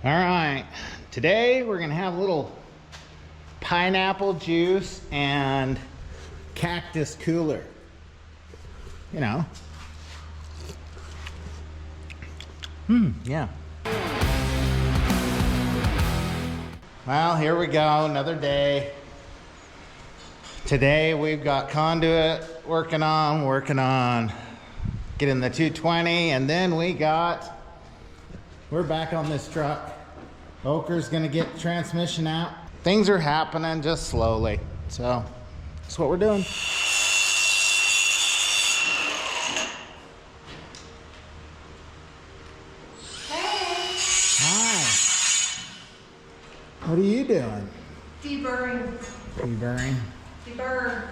All right, today we're gonna have a little pineapple juice and cactus cooler. You know. Yeah. Well, here we go, another day. Today we've got conduit working on getting the 220, and then we're back on this truck. Oker's gonna get the transmission out. Things are happening just slowly, so that's what we're doing. What are you doing? Deburring. Deburring? Deburr.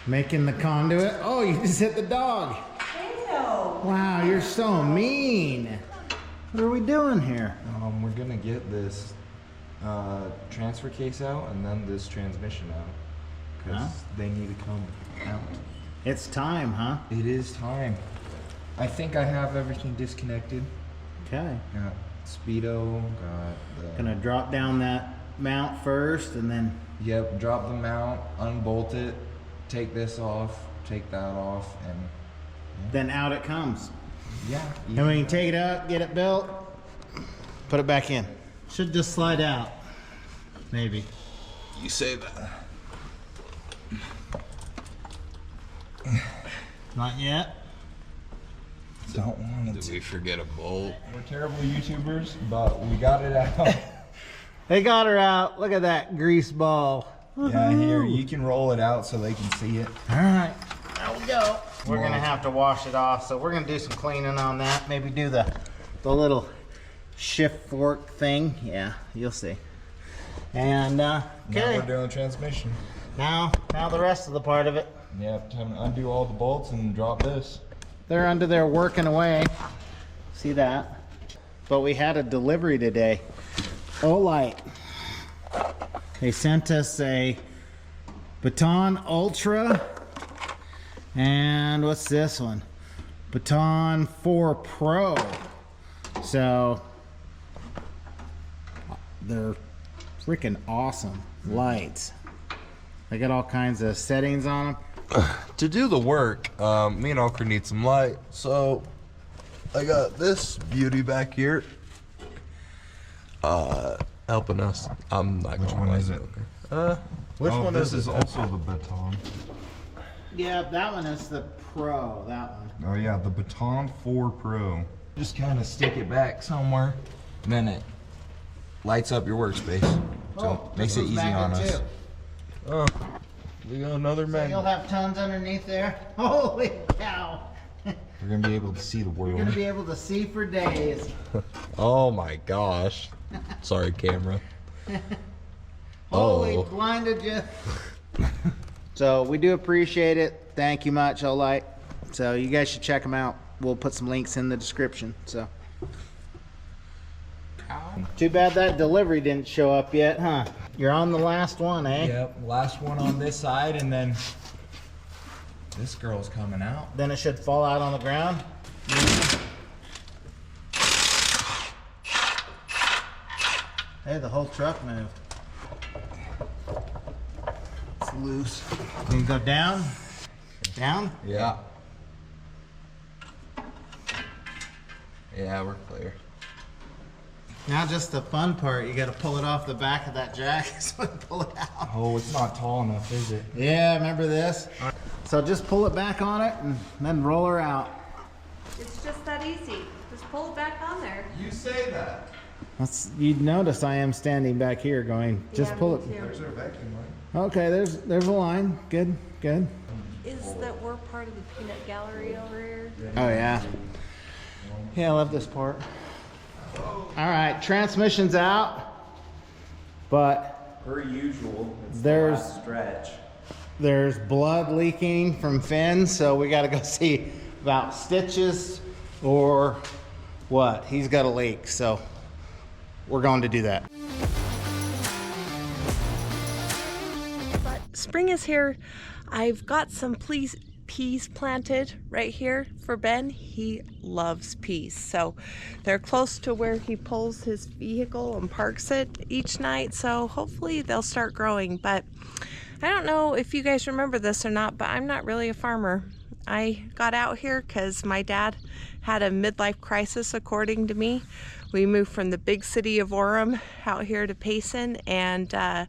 Making the conduit? Oh, you just hit the dog. Ew. Wow, you're so mean. What are we doing here? We're gonna get this transfer case out and then this transmission out. Because they need to come out. It's time, huh? It is time. I think I have everything disconnected. Okay. Got Speedo, got the... Gonna drop down that mount first and then... Yep, drop the mount, unbolt it, take this off, take that off, and... Then out it comes. Yeah. And we can take it up, get it built, put it back in. Should just slide out. Maybe. You say that. Not yet. Don't want it. Did we forget a bolt? We're terrible YouTubers, but we got it out. They got her out. Look at that grease ball. Yeah, here, you can roll it out so they can see it. All right, there we go. We're gonna have to wash it off, so we're gonna do some cleaning on that. Maybe do the little shift fork thing. Yeah, you'll see. And okay. Now we're doing transmission. Now the rest of the part of it. Yep, time to undo all the bolts and drop this. They're under there working away. See that? But we had a delivery today. Olight. They sent us a Baton Ultra. And what's this one? Baton 4 Pro. So they're freaking awesome lights. They got all kinds of settings on them. To do the work, me and Oker need some light, so I got this beauty back here helping us. I'm not Which gonna one lie, is it? Which one this is is it? also the Baton. Yeah, that one is the Pro, that one. Oh yeah, the Baton 4 Pro. Just kind of stick it back somewhere, and then it lights up your workspace. So makes it easy on us. Too. Oh, we got another So magnet. you'll have tons underneath there. Holy cow! We're gonna be able to see the world. You're gonna be able to see for days. Oh my gosh. Sorry, camera. Holy, Oh. blinded you. So we do appreciate it. Thank you much, Olight. So you guys should check them out. We'll put some links in the description. So. Too bad that delivery didn't show up yet, huh? You're on the last one, eh? Yep, last one on this side, and then this girl's coming out. Then it should fall out on the ground. Hey, the whole truck moved. It's loose. You can go down? Down? Yeah. Yeah, we're clear. Now just the fun part, you gotta pull it off the back of that jack so you pull it out. Oh, it's not tall enough, is it? Yeah, remember this? So just pull it back on it and then roll her out. It's just that easy. Just pull it back on there. You say that. You'd notice I am standing back here going, just Yeah, pull me it. too. There's our vacuum line. Okay, there's a line. Good, good. Is that we're part of the peanut gallery over here? Oh yeah. Yeah, I love this part. All right, transmission's out, but Per usual, it's There's- the last stretch. there's blood leaking from Finn, so we got to go see about stitches or what. He's got a leak, so we're going to do that. But spring is here. I've got some peas planted right here for Ben. He loves peas. So they're close to where he pulls his vehicle and parks it each night. So hopefully they'll start growing. But I don't know if you guys remember this or not, but I'm not really a farmer. I got out here because my dad had a midlife crisis, according to me. We moved from the big city of Orem out here to Payson, and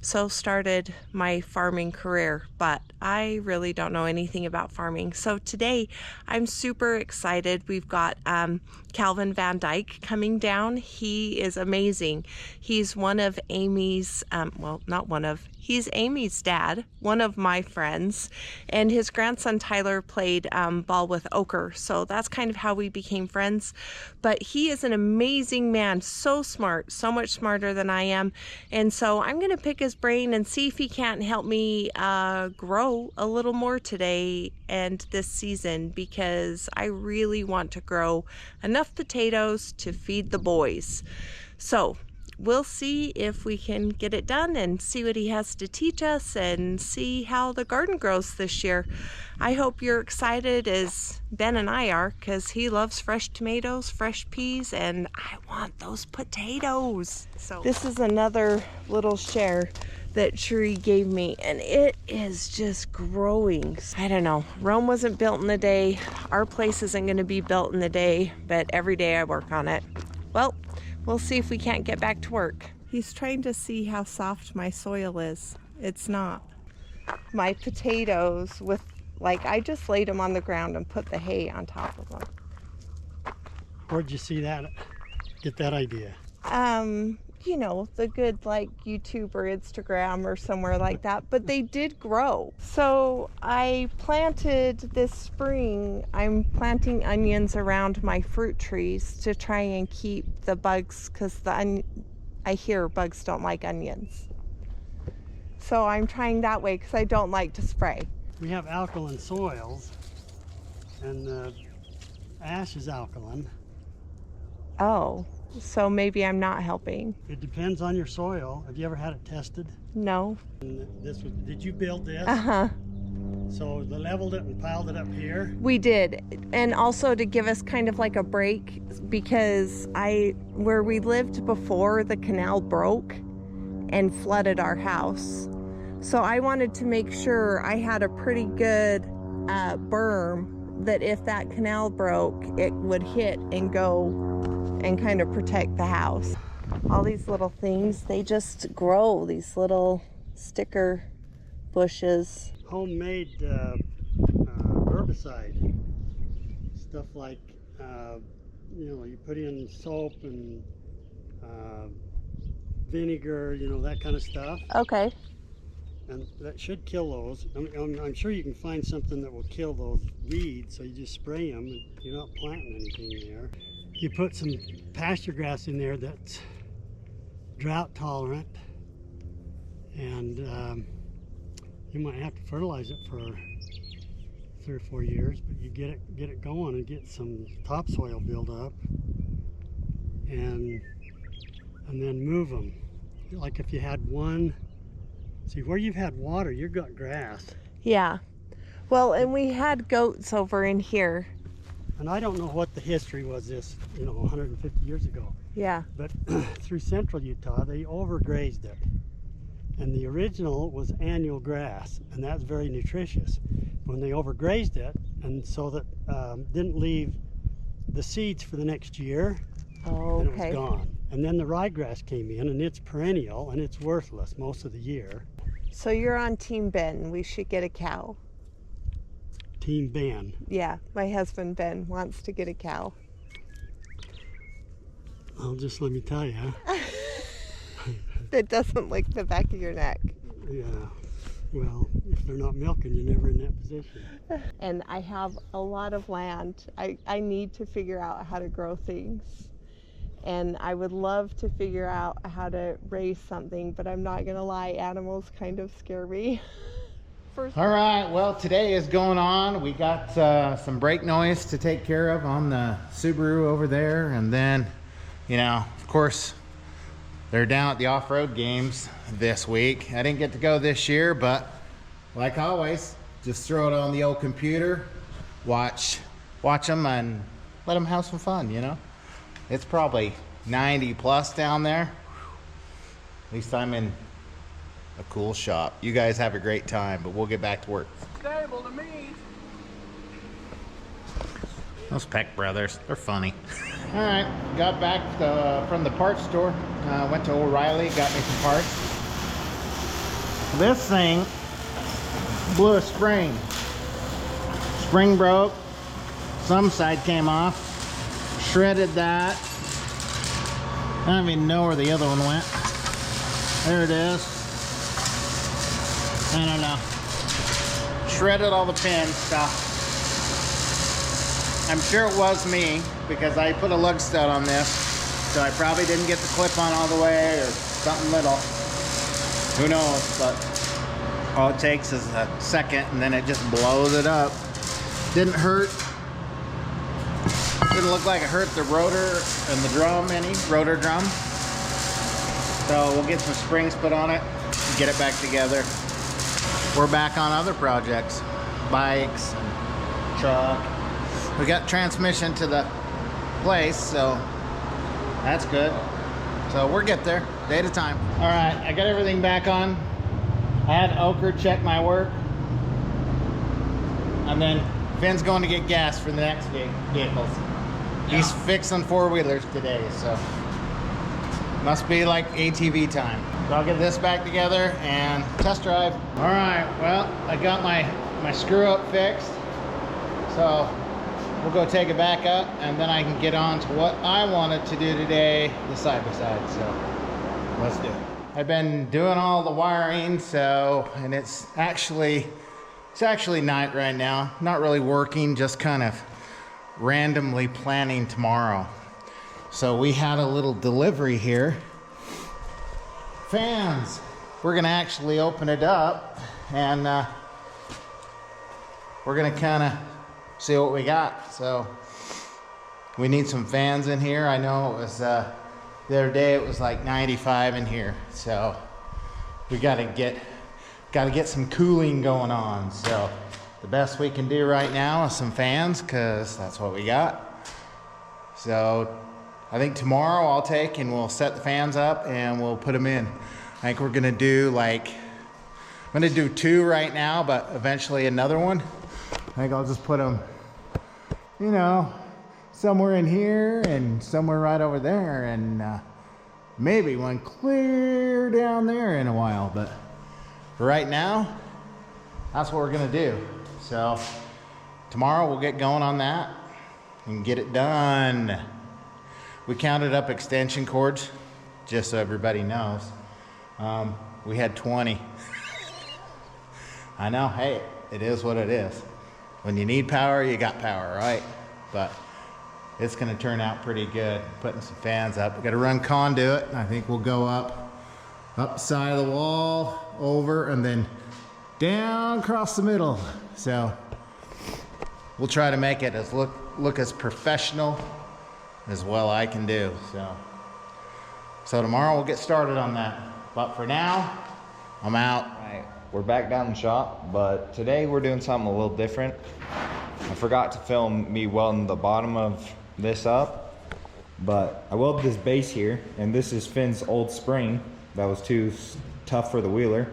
so started my farming career, but I really don't know anything about farming. So today I'm super excited. We've got Calvin Van Dyke coming down. He is amazing. He's one of Amy's, well, not one of, he's Amy's dad, one of my friends, and his grandson Tyler played ball with Ochre. So that's kind of how we became friends. But he is an amazing man, so smart, so much smarter than I am. And so I'm gonna pick his brain and see if he can't help me grow a little more today and this season, because I really want to grow enough potatoes to feed the boys. So we'll see if we can get it done and see what he has to teach us and see how the garden grows this year. I hope you're excited as Ben and I are, because he loves fresh tomatoes, fresh peas, and I want those potatoes. So this is another little share that Sheree gave me, and it is just growing. I don't know, Rome wasn't built in a day. Our place isn't going to be built in a day, but every day I work on it. Well, we'll see if we can't get back to work. He's trying to see how soft my soil is. It's not. My potatoes with, like, I just laid them on the ground and put the hay on top of them. Where'd you see that? Get that idea? You know, the good like YouTube or Instagram or somewhere like that, but they did grow. So I planted this spring, I'm planting onions around my fruit trees to try and keep the bugs, because I hear bugs don't like onions. So I'm trying that way because I don't like to spray. We have alkaline soils, and the ash is alkaline. Oh, so maybe I'm not helping. It depends on your soil. Have you ever had it tested? No. And this was, did you build this? Uh-huh. So they leveled it and piled it up here? We did. And also to give us kind of like a break, because where we lived before, the canal broke and flooded our house. So I wanted to make sure I had a pretty good berm that if that canal broke, it would hit and go and kind of protect the house. All these little things, they just grow, these little sticker bushes. Homemade herbicide. Stuff like, you know, you put in soap and vinegar, you know, that kind of stuff. Okay. And that should kill those. I'm sure you can find something that will kill those weeds, so you just spray them and you're not planting anything there. You put some pasture grass in there that's drought tolerant, and you might have to fertilize it for 3 or 4 years, but you get it going and get some topsoil build up, and then move them. Like if you had one, see where you've had water, you've got grass. Yeah. Well, and we had goats over in here. And I don't know what the history was this, you know, 150 years ago. Yeah. But through central Utah, they overgrazed it. And the original was annual grass, and that's very nutritious. When they overgrazed it, and so that didn't leave the seeds for the next year, Oh, then it okay. was gone. And then the ryegrass came in, and it's perennial, and it's worthless most of the year. So you're on Team Ben. We should get a cow. Team Ben. Yeah, my husband Ben wants to get a cow. Well, just let me tell you. That doesn't lick the back of your neck. Yeah. Well, if they're not milking, you're never in that position. And I have a lot of land. I need to figure out how to grow things. And I would love to figure out how to raise something, but I'm not gonna lie, animals kind of scare me. All right, well, today is going on. We got some brake noise to take care of on the Subaru over there. And then, you know, of course, they're down at the off-road games this week. I didn't get to go this year, but like always, Just throw it on the old computer, watch them and let them have some fun, you know? It's probably 90 plus down there. At least I'm in a cool shop. You guys have a great time, but we'll get back to work. Stable to me. Those Peck brothers, they're funny. All right, got back from the parts store. Went to O'Reilly, got me some parts. This thing blew a spring. Spring broke. Some side came off. Shredded that. I don't even know where the other one went. There it is. I don't know. Shredded all the pins, so I'm sure it was me because I put a lug stud on this, so I probably didn't get the clip on all the way or something little. Who knows, but all it takes is a second and then it just blows it up. Didn't hurt. Didn't look like it hurt the rotor and the drum any, rotor drum. So we'll get some springs put on it and get it back together. We're back on other projects, bikes, and truck. We got transmission to the place, so that's good. So we'll get there, day at a time. All right, I got everything back on. I had Oker check my work. And then Finn's going to get gas for the next vehicles. He's fixing four-wheelers today, so must be like ATV time. So I'll get this back together and test drive. All right, well, I got my screw up fixed. So we'll go take it back up and then I can get on to what I wanted to do today, the side-by-side, so let's do it. I've been doing all the wiring, so, and it's actually night right now. Not really working, just kind of randomly planning tomorrow. So we had a little delivery here. Fans. We're gonna actually open it up and we're gonna kind of see what we got. So we need some fans in here. I know it was the other day it was like 95 in here, so we gotta get some cooling going on. So the best we can do right now is some fans, because that's what we got. So I think tomorrow I'll take and we'll set the fans up and we'll put them in. I think we're gonna do I'm gonna do 2 right now, but eventually another one. I think I'll just put them, you know, somewhere in here and somewhere right over there, and maybe one clear down there in a while. But for right now, that's what we're gonna do. So tomorrow we'll get going on that and get it done. We counted up extension cords, just so everybody knows. We had 20. I know, hey, it is what it is. When you need power, you got power, right? But it's gonna turn out pretty good. Putting some fans up. We gotta run conduit. I think we'll go up the side of the wall, over, and then down across the middle. So we'll try to make it as look as professional as well I can do. So tomorrow we'll get started on that. But for now, I'm out. Right, we're back down in the shop, but today we're doing something a little different. I forgot to film me welding the bottom of this up, but I welded this base here, and this is Finn's old spring that was too tough for the wheeler.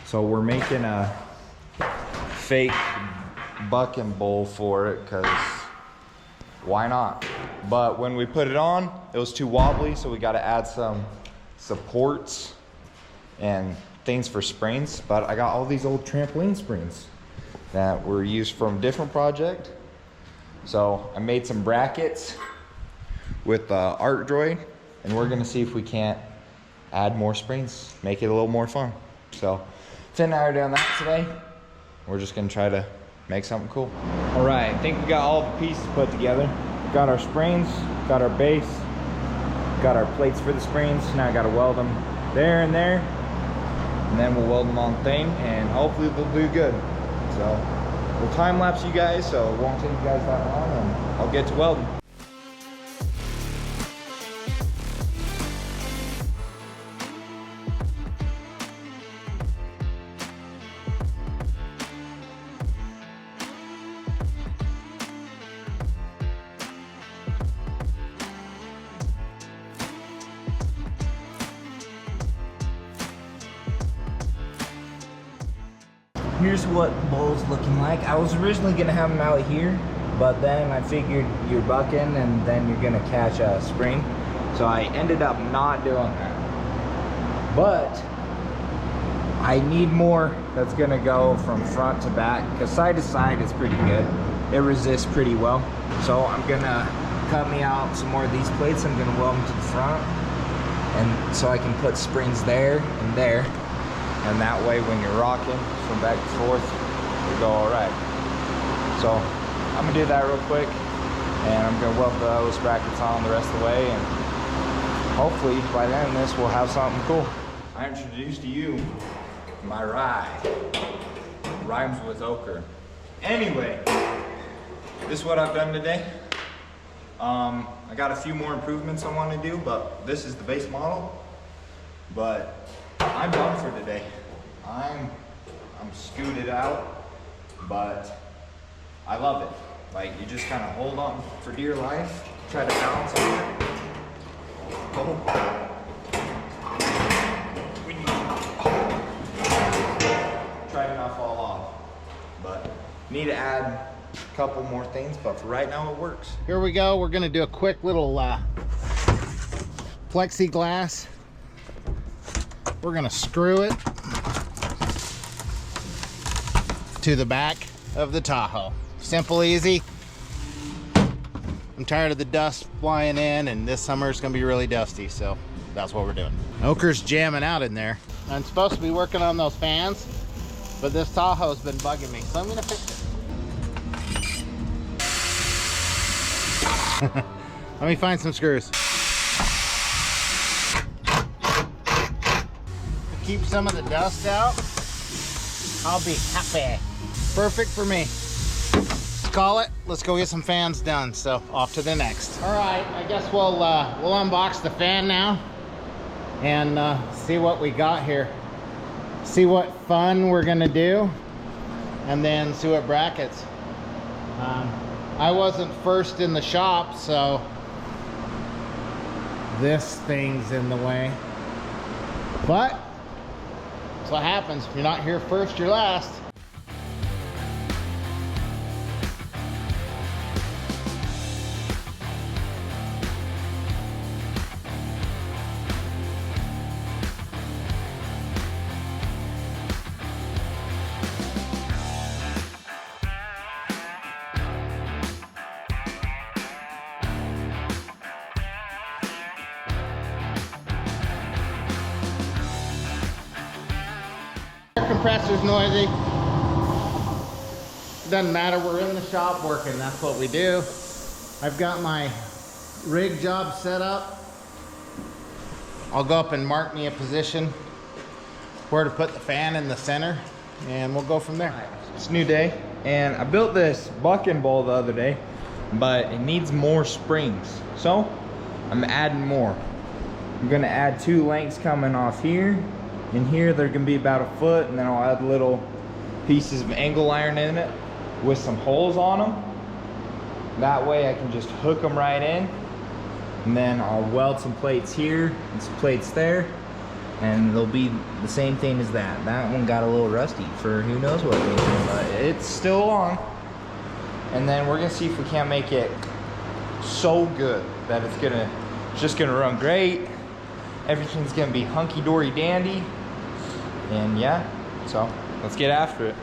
So we're making a fake bucking bowl for it, because why not? But when we put it on, it was too wobbly, so we got to add some supports and things for springs. But I got all these old trampoline springs that were used from a different project. So I made some brackets with Art Droid, and we're gonna see if we can't add more springs, make it a little more fun. So Finn and I are doing that today. We're just gonna try to make something cool. All right, I think we got all the pieces put together. Got our springs, got our base, got our plates for the springs. Now I gotta weld them there and there, and then we'll weld them on thing, and hopefully they'll do good. So we'll time lapse you guys, so it won't take you guys that long, and I'll get to welding. here's what the bowl's looking like. I was originally gonna have them out here, but then I figured you're bucking and then you're gonna catch a spring. So I ended up not doing that. But I need more that's gonna go from front to back, because side to side is pretty good. It resists pretty well. So I'm gonna cut me out some more of these plates. I'm gonna weld them to the front, and so I can put springs there and there. And that way when you're rocking from back and forth, it'll go all right. So I'm gonna do that real quick, and I'm gonna weld those brackets on the rest of the way, and hopefully by then this will have something cool. I introduced to you my ride. Rhymes with ochre. Anyway, this is what I've done today. I got a few more improvements I want to do, but this is the base model. But I'm done for today. I'm scooted out, but I love it. Like, you just kind of hold on for dear life, try to balance on it. Try to not fall off, but need to add a couple more things, but for right now it works. Here we go. We're gonna do a quick little plexiglass. We're gonna screw it to the back of the Tahoe. Simple, easy. I'm tired of the dust flying in, and this summer is gonna be really dusty, so that's what we're doing. Ochre's jamming out in there. I'm supposed to be working on those fans, but this Tahoe's been bugging me, so I'm gonna fix it. Let me find some screws. Keep some of the dust out, I'll be happy. Perfect for me. Let's call it. Let's go get some fans done. So off to the next. All right, I guess we'll unbox the fan now and see what we got here. See what fun we're gonna do, and then see what brackets. I wasn't first in the shop, so this thing's in the way. But that's what happens. If you're not here first, you're last. Compressor's noisy. Doesn't matter, we're in the shop working, that's what we do. I've got my rig job set up. I'll go up and mark me a position where to put the fan in the center, and we'll go from there. It's a new day, and I built this bucking bowl the other day, but it needs more springs, so I'm adding more. I'm gonna add 2 lengths coming off here. In here they're gonna be about 1 foot, and then I'll add little pieces of angle iron in it with some holes on them. That way I can just hook them right in, and then I'll weld some plates here and some plates there, and they'll be the same thing as that. That one got a little rusty for who knows what reason, but it's still on. And then we're gonna see if we can't make it so good that it's just gonna run great. Everything's gonna be hunky-dory dandy. And yeah, so let's get after it.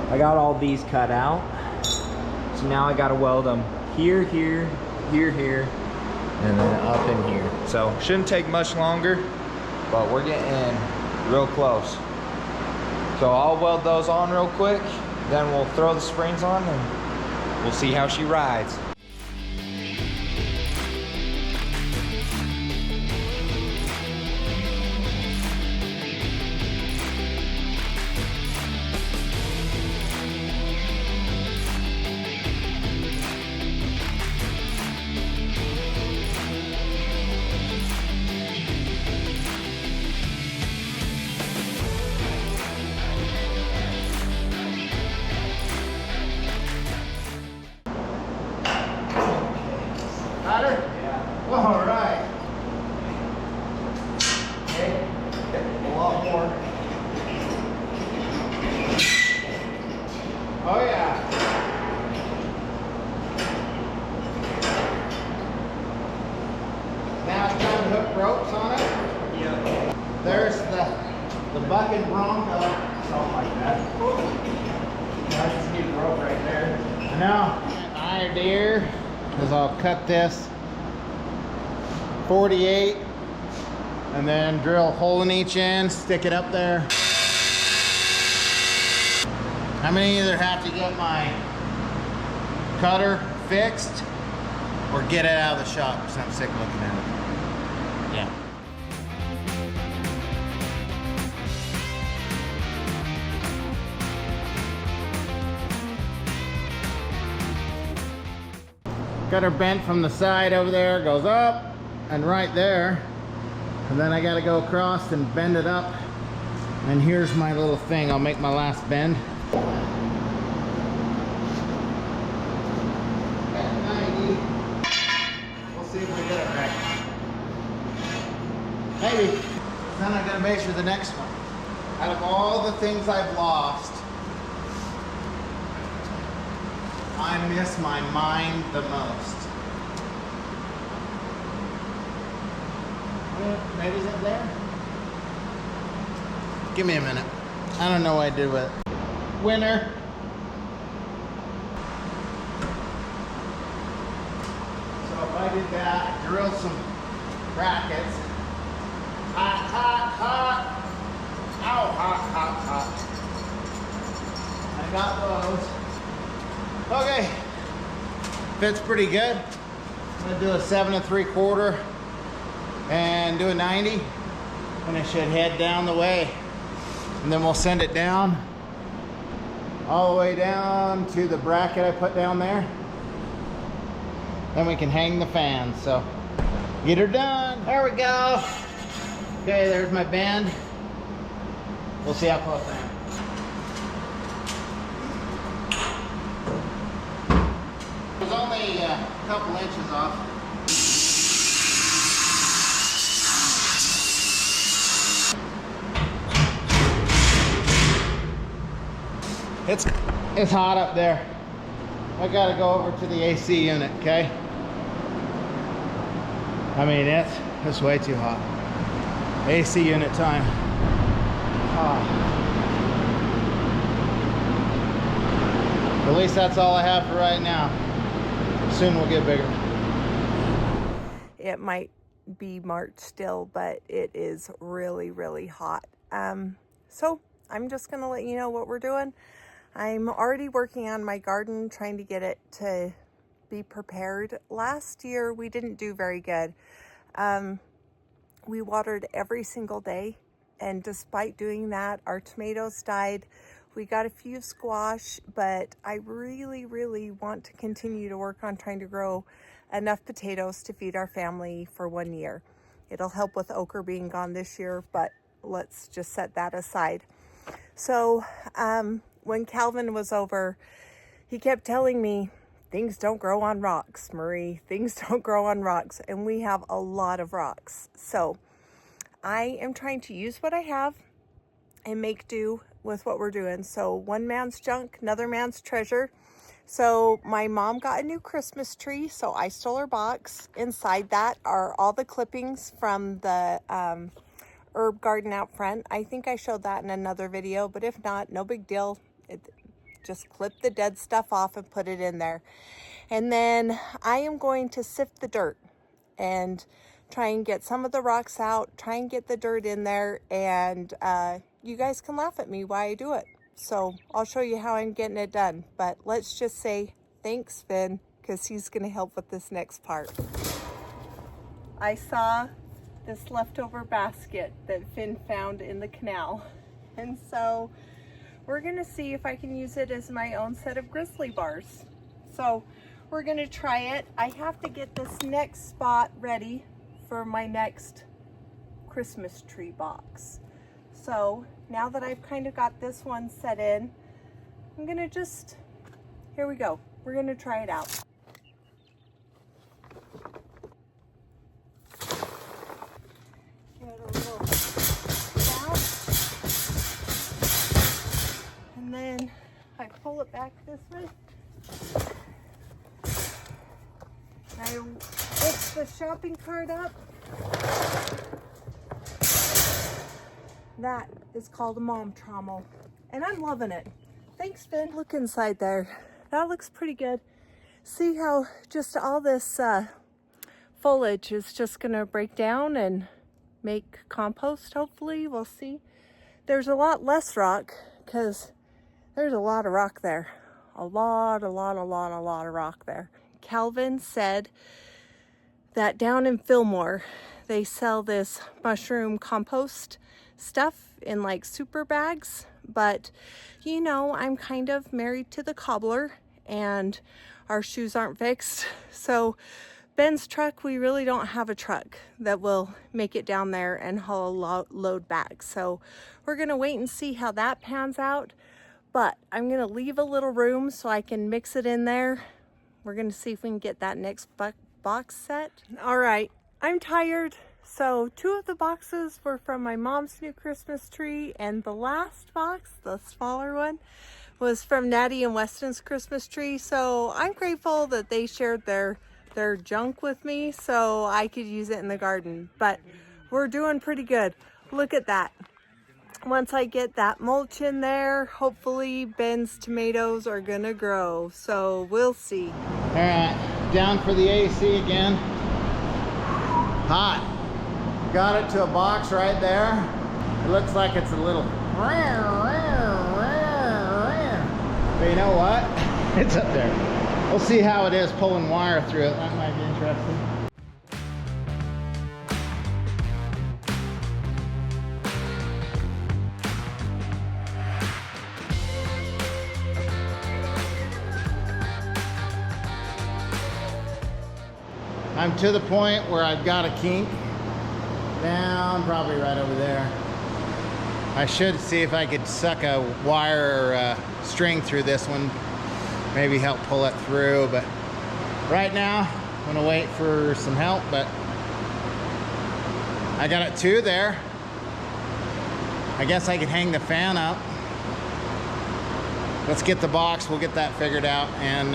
I got all these cut out, so now I gotta weld them here, here, here, here, and then up in here. So shouldn't take much longer, but we're getting real close. So I'll weld those on real quick, then we'll throw the springs on and we'll see how she rides. ropes on it? Yeah. There's the bucket Bronco. Something like that. I just need the rope right there. I know. My idea is I'll cut this 48 and then drill a hole in each end, stick it up there. I'm gonna either have to get my cutter fixed or get it out of the shop because I'm sick of looking at it. Yeah. Got her bent from the side over there, goes up and right there. And then I gotta go across and bend it up. And here's my little thing. I'll make my last bend. At 90. We'll see if we get it right. Maybe. Then I gotta measure the next one. Out of all the things I've lost, I miss my mind the most. Maybe is it there? Give me a minute. I don't know what I did with it. Winner. So if I did that, drill some brackets. Hot, hot, hot. Ow, hot, hot, hot. I got those. Okay. Fits pretty good. I'm gonna do a 7 3/4 and do a 90. And it should head down the way. And then we'll send it down all the way down to the bracket I put down there. Then we can hang the fans. So get her done. There we go. Okay, there's my bend. We'll see how close I am. It was only a couple inches off. It's hot up there. I gotta go over to the AC unit, okay? I mean, it's way too hot. AC unit time. At least that's all I have for right now. Soon we'll get bigger. It might be March still, but it is really, really hot. So I'm just gonna let you know what we're doing. I'm already working on my garden, trying to get it to be prepared. Last year we didn't do very good. We watered every single day, and despite doing that, our tomatoes died. We got a few squash, but I really, really want to continue to work on trying to grow enough potatoes to feed our family for 1 year. It'll help with okra being gone this year, but let's just set that aside. So when Calvin was over, he kept telling me, things don't grow on rocks, Murrie. Things don't grow on rocks. And we have a lot of rocks. So I am trying to use what I have and make do with what we're doing. So one man's junk, another man's treasure. So my mom got a new Christmas tree, so I stole her box. Inside that are all the clippings from the herb garden out front. I think I showed that in another video, but if not, no big deal. Just clip the dead stuff off and put it in there. And then I am going to sift the dirt and try and get some of the rocks out, try and get the dirt in there, and you guys can laugh at me while I do it. So I'll show you how I'm getting it done. But let's just say thanks, Finn, because he's going to help with this next part. I saw this leftover basket that Finn found in the canal. And so we're going to see if I can use it as my own set of grizzly bars. So we're going to try it. I have to get this next spot ready for my next Christmas tree box. So now that I've kind of got this one set in, I'm going to just, here we go. We're going to try it out. Get a little out. And then I pull it back this way. I lift the shopping cart up. That is called a mom trommel, and I'm loving it. Thanks, Ben. Look inside there. That looks pretty good. See how just all this foliage is just gonna break down and make compost, hopefully. We'll see. There's a lot less rock because there's a lot of rock there. A lot of rock there. Calvin said that down in Fillmore, they sell this mushroom compost stuff in like super bags, but you know, I'm kind of married to the cobbler and our shoes aren't fixed. So Ben's truck, we really don't have a truck that will make it down there and haul a load back. So we're gonna wait and see how that pans out, but I'm gonna leave a little room so I can mix it in there. We're gonna see if we can get that next box set. All right, I'm tired. So 2 of the boxes were from my mom's new Christmas tree, and the last box, the smaller one, was from Natty and Weston's Christmas tree. So I'm grateful that they shared their junk with me so I could use it in the garden. But we're doing pretty good. Look at that. Once I get that mulch in there, hopefully Ben's tomatoes are gonna grow. So we'll see. All right, down for the AC again. Hot. Got it to a box right there. It looks like it's a little, but you know what? It's up there. We'll see how it is pulling wire through it. That might be interesting. I'm to the point where I've got a kink down probably right over there. I should see if I could suck a wire or string through this one, maybe help pull it through, but right now I'm gonna wait for some help. But I got it 2 there. I guess I could hang the fan up. Let's get the box, we'll get that figured out. And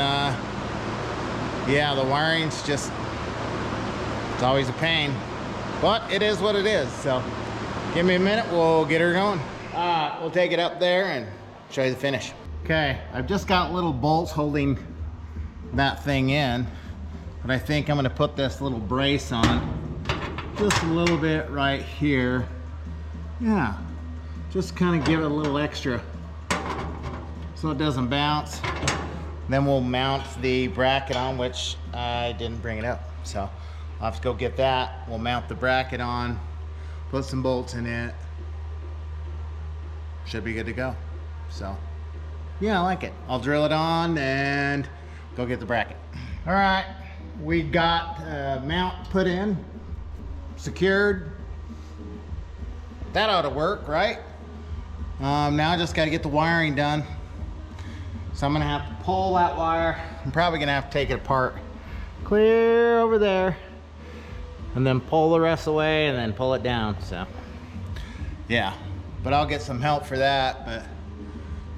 yeah, the wiring's just, it's always a pain, but it is what it is. So give me a minute, we'll get her going. We'll take it up there and show you the finish. Okay, I've just got little bolts holding that thing in, but I think I'm gonna put this little brace on just a little bit right here. Yeah, just kind of give it a little extra so it doesn't bounce. Then we'll mount the bracket on, which I didn't bring it up, so I'll have to go get that. We'll mount the bracket on, put some bolts in it. Should be good to go. So yeah, I like it. I'll drill it on and go get the bracket. All right, we got mount put in, secured. That ought to work, right? Now I just got to get the wiring done. So I'm gonna have to pull that wire. I'm probably gonna have to take it apart, clear over there, and then pull the rest away and then pull it down. So yeah, but I'll get some help for that. But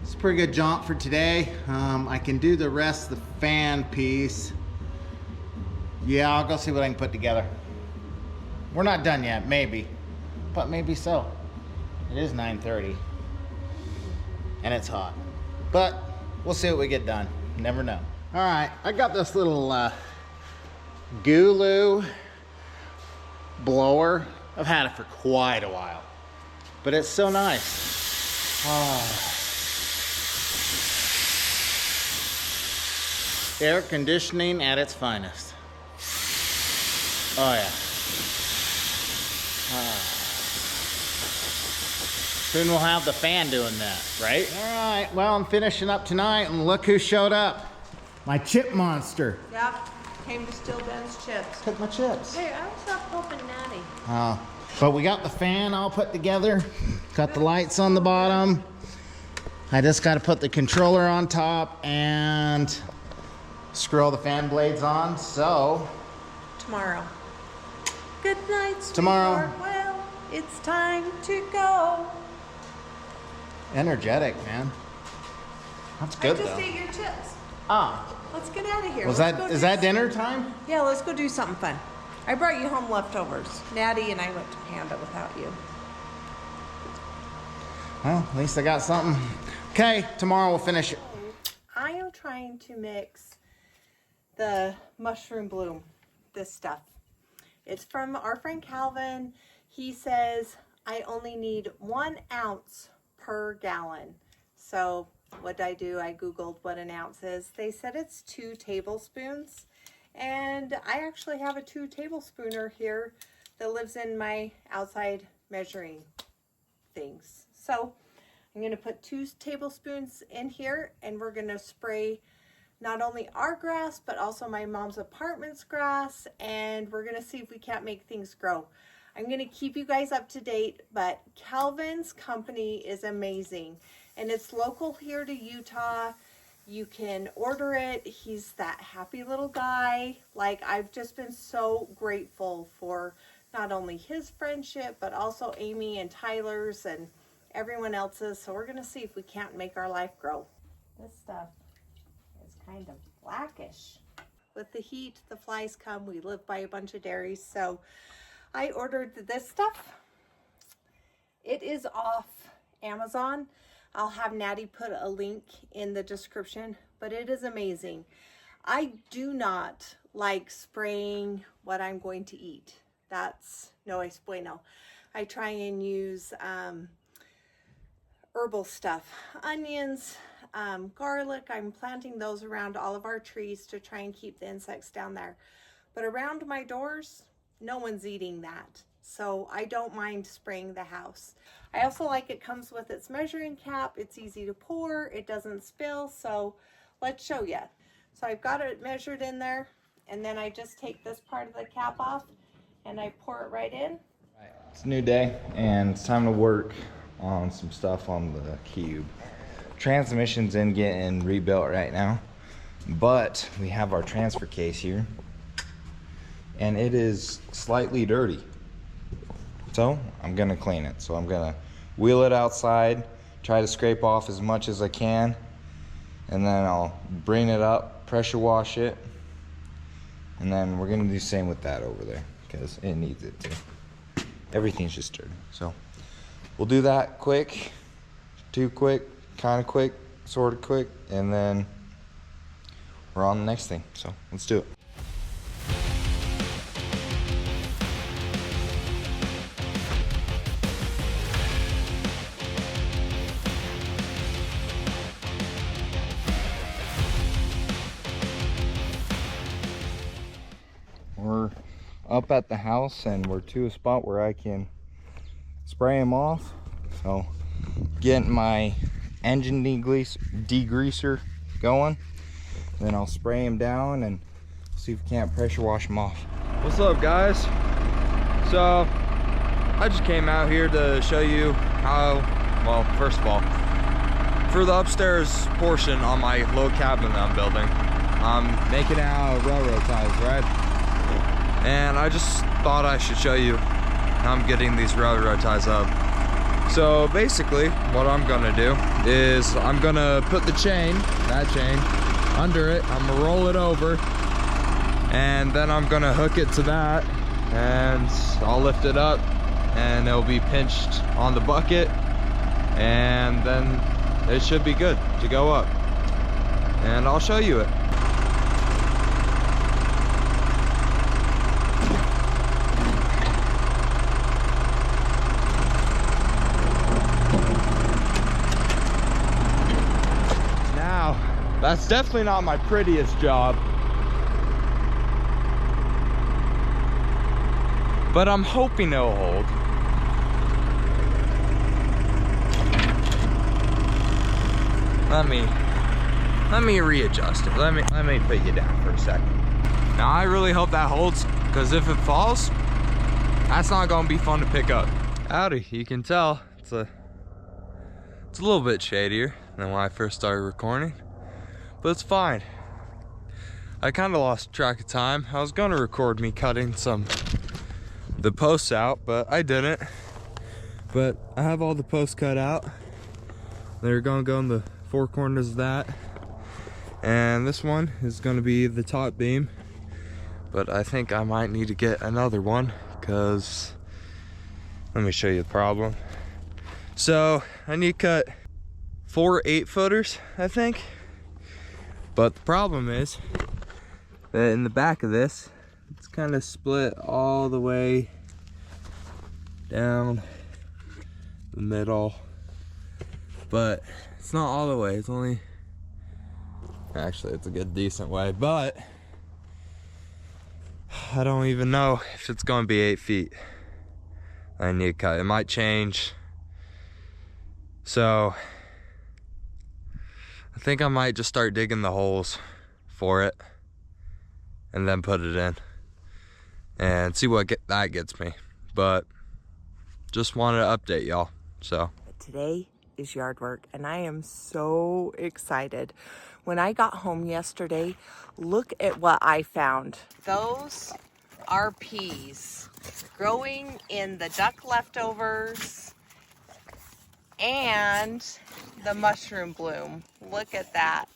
it's a pretty good jaunt for today. I can do the rest of the fan piece. Yeah, I'll go see what I can put together. We're not done yet, maybe, but maybe so. It is 9:30 and it's hot, but we'll see what we get done. Never know. All right, I got this little GOOLOO blower. I've had it for quite a while, but it's so nice. Air conditioning at its finest. Oh yeah. Soon we'll have the fan doing that, right? All right, well, I'm finishing up tonight, and look who showed up. My chip monster. Yep, came to steal Ben's chips. Took my chips. Hey, I was up hoping Natty. But we got the fan all put together. Got the lights on the bottom. I just got to put the controller on top and screw all the fan blades on, so. Tomorrow. Good night, sweetheart. Tomorrow. Well, it's time to go. Energetic, man. That's good, I just though. ate your chips. Ah. Let's get out of here. Is that dinner time? Yeah, let's go do something fun. I brought you home leftovers. Natty and I went to Panda without you. Well, at least I got something. Okay, tomorrow we'll finish it. I am trying to mix the mushroom bloom, this stuff. It's from our friend Calvin. He says I only need 1 ounce per gallon. So what did I do? I Googled what an ounce is. They said it's 2 tablespoons. And I actually have a 2 tablespooner here that lives in my outside measuring things. So I'm going to put 2 tablespoons in here, and we're going to spray not only our grass, but also my mom's apartment's grass, and we're going to see if we can't make things grow. I'm going to keep you guys up to date, but Calvin's company is amazing, and it's local here to Utah. You can order it. He's that happy little guy. Like, I've just been so grateful for not only his friendship, but also Amy and Tyler's and everyone else's. So we're going to see if we can't make our life grow. This stuff is kind of blackish. With the heat, the flies come. We live by a bunch of dairies, so I ordered this stuff. It is off Amazon. I'll have Natty put a link in the description, but it is amazing. I do not like spraying what I'm going to eat. That's no es bueno. I try and use herbal stuff, onions, garlic. I'm planting those around all of our trees to try and keep the insects down there. But around my doors, no one's eating that. So I don't mind spraying the house. I also like it comes with its measuring cap. It's easy to pour. It doesn't spill. So let's show you. So I've got it measured in there, and then I just take this part of the cap off and I pour it right in. It's a new day and it's time to work on some stuff on the cube. Transmission's in getting rebuilt right now, but we have our transfer case here and it is slightly dirty. So I'm gonna clean it. So I'm gonna wheel it outside, try to scrape off as much as I can, and then I'll bring it up, pressure wash it, and then we're gonna do the same with that over there because it needs it too. Everything's just dirty. So we'll do that quick, too quick, kind of quick, sort of quick, and then we're on the next thing. So let's do it. We're up at the house and we're to a spot where I can spray them off. So getting my engine degreaser going, then I'll spray them down and see if we can't pressure wash them off. What's up, guys? So I just came out here to show you how, well, first of all, for the upstairs portion on my low cabin that I'm building, I'm making out railroad ties, right? And I just thought I should show you how I'm getting these railroad ties up. So basically what I'm gonna do is I'm gonna put the chain, that chain, under it. I'm gonna roll it over, and then I'm gonna hook it to that, and I'll lift it up and it'll be pinched on the bucket, and then it should be good to go up. And I'll show you it. That's definitely not my prettiest job, but I'm hoping it'll hold. Let me readjust it. Let me put you down for a second. Now I really hope that holds, because if it falls, that's not gonna be fun to pick up. Howdy, you can tell it's a little bit shadier than when I first started recording. But it's fine. I kind of lost track of time. I was going to record me cutting the posts out, but I didn't. But I have all the posts cut out. They're going to go in the 4 corners of that. And this one is going to be the top beam. but I think I might need to get another one because let me show you the problem. So I need to cut 4 8-footers, I think. But the problem is that in the back of this, it's kind of split all the way down the middle. But it's not all the way, it's only, actually it's a good decent way, but I don't even know if it's gonna be 8 feet. I need to cut, it might change. So I think I might just start digging the holes for it and then put it in and see what that gets me. But just wanted to update y'all. So today is yard work and I am so excited. When I got home yesterday, look at what I found. Those are peas growing in the duck leftovers and the mushroom bloom. Look at that.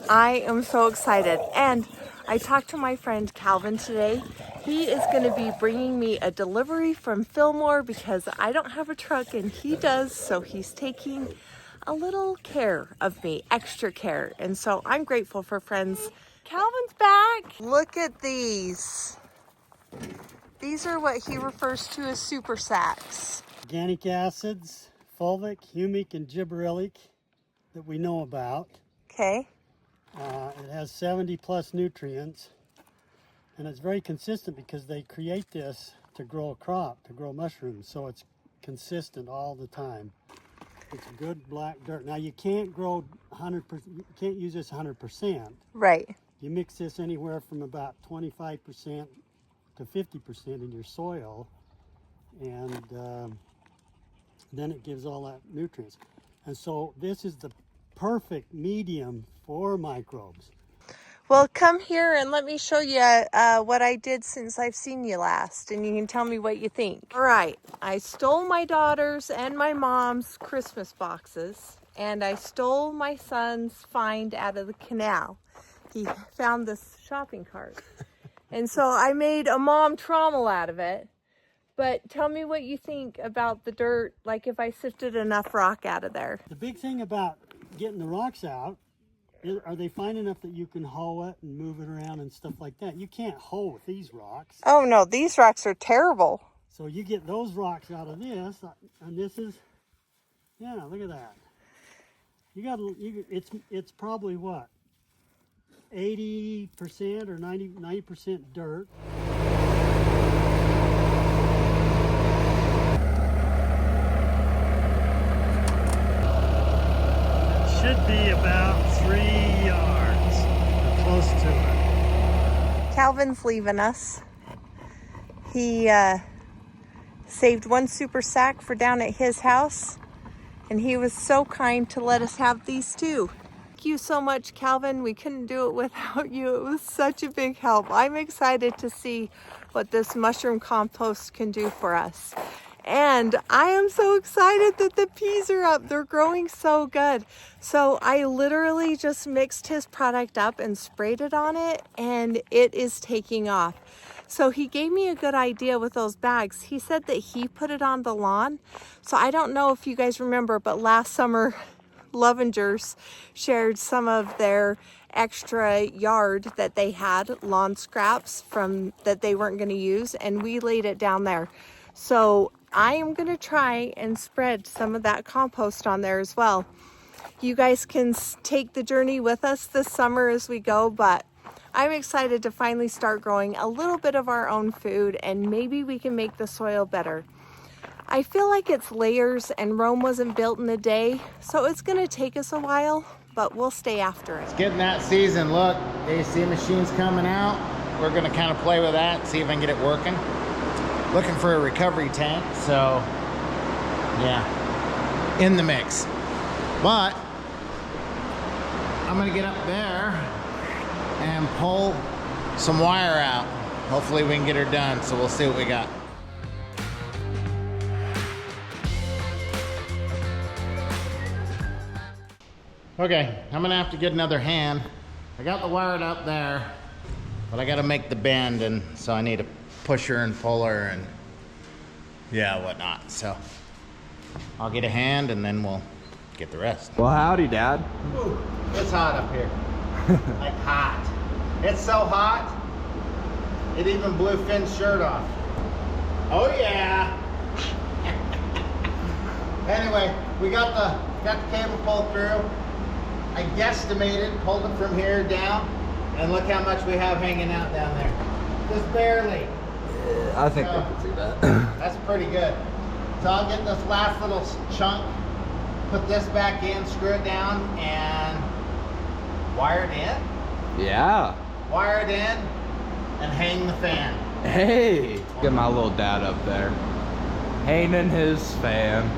I am so excited. And I talked to my friend Calvin today. He is going to be bringing me a delivery from Fillmore because I don't have a truck and he does. So he's taking a little care of me, extra care. And so I'm grateful for friends. Calvin's back. Look at these. These are what he refers to as super sacks. Organic acids, fulvic, humic, and gibberellic that we know about. Okay. It has 70 plus nutrients, and it's very consistent because they create this to grow a crop, to grow mushrooms, so it's consistent all the time. It's good black dirt. Now you can't grow 100%, you can't use this 100%. Right. You mix this anywhere from about 25% to 50% in your soil, and then it gives all that nutrients. And so this is the perfect medium for microbes. Well, come here and let me show you what I did since I've seen you last, and you can tell me what you think. All right, I stole my daughter's and my mom's Christmas boxes, and I stole my son's find out of the canal. He found this shopping cart. And so I made a mom trommel out of it. But tell me what you think about the dirt, like if I sifted enough rock out of there. The big thing about getting the rocks out, are they fine enough that you can hoe it and move it around and stuff like that? You can't hoe with these rocks. Oh no, these rocks are terrible. So you get those rocks out of this, and this is, yeah, look at that. It's probably what, 80% or 90% dirt. Should be about 3 yards, or close to it. Calvin's leaving us. He saved one super sack for down at his house, and he was so kind to let us have these too. Thank you so much, Calvin. We couldn't do it without you. It was such a big help. I'm excited to see what this mushroom compost can do for us. And I am so excited that the peas are up. They're growing so good. So I literally just mixed his product up and sprayed it on it, and it is taking off. So he gave me a good idea with those bags. He said that he put it on the lawn. So I don't know if you guys remember, but last summer, Lovingers shared some of their extra yard that they had, lawn scraps from that they weren't going to use, and we laid it down there. So I am going to try and spread some of that compost on there as well. You guys can take the journey with us this summer as we go, but I'm excited to finally start growing a little bit of our own food, and maybe we can make the soil better. I feel like it's layers, and Rome wasn't built in a day, so it's going to take us a while, but we'll stay after it. It's getting that season. Look, AC machine's coming out. We're going to kind of play with that, see if I can get it working. Looking for a recovery tank, so yeah, in the mix. But I'm gonna get up there and pull some wire out. Hopefully we can get her done, so we'll see what we got. Okay, I'm gonna have to get another hand. I got the wire up there. But I gotta make the bend, and so I need a pusher and puller and yeah, whatnot. So I'll get a hand and then we'll get the rest. Well, howdy, Dad. Ooh, it's hot up here. Like hot. It's so hot, it even blew Finn's shirt off. Oh yeah. Anyway, we got the cable pulled through. I guesstimated, pulled it from here down, and look how much we have hanging out down there. Just barely. I think I can see that. That's pretty good. So I'll get this last little chunk, put this back in, screw it down, and wire it in. Yeah. Wire it in, and hang the fan. Hey. Get my little dad up there. Hanging his fan.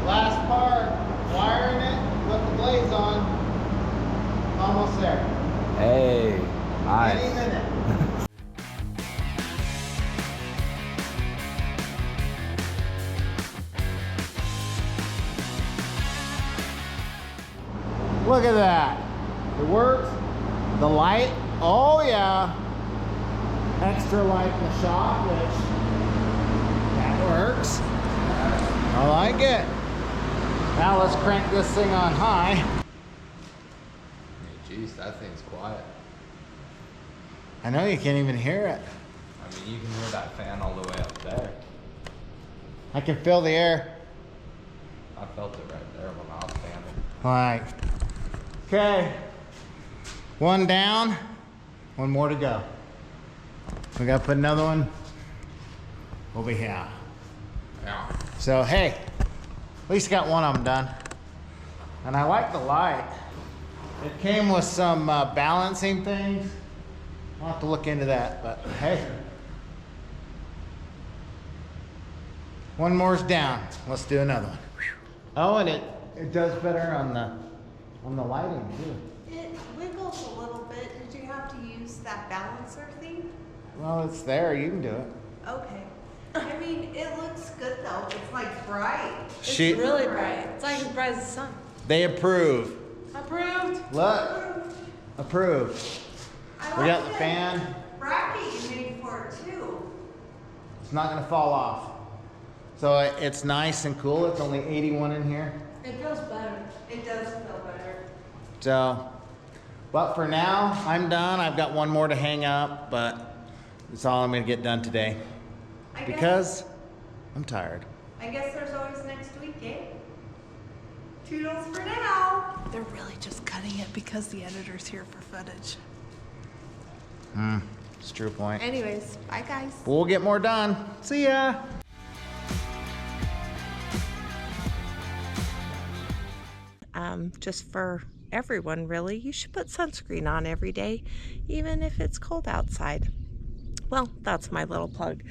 Last part, wiring it, put the blades on. Almost there. Hey. Nice. Any minute. Look at that. It works. The light, oh yeah. Extra light in the shop, which that works. I like it. Now let's crank this thing on high. Hey, geez, that thing's quiet. I know you can't even hear it. I mean, you can hear that fan all the way up there. I can feel the air. I felt it right there when I was standing. All right. Okay. One down, one more to go. We gotta put another one over here. Yeah. So hey, at least got one of them done. And I like the light. It came with some balancing things. I'll have to look into that, but hey. One more's down. Let's do another one. Oh, and it does better on the lighting too. It wiggles a little bit. Did you have to use that balancer thing? Well, it's there. You can do it. Okay. I mean, it looks good though. It's like bright. It's really bright. It's like as bright as the sun. They approve. Approved. Look. Approved. We got the fan. Bracket you made for it too. It's not gonna fall off. So it's nice and cool. It's only 81 in here. It feels better. It does feel better. So, but for now, I'm done. I've got one more to hang up, but it's all I'm gonna get done today. Because I'm tired. I guess there's always next week, eh? Toodles for now. They're really just cutting it because the editor's here for footage. It's a true point. Anyways, bye guys. We'll get more done. See ya. Just for everyone, really, you should put sunscreen on every day, even if it's cold outside. Well, that's my little plug.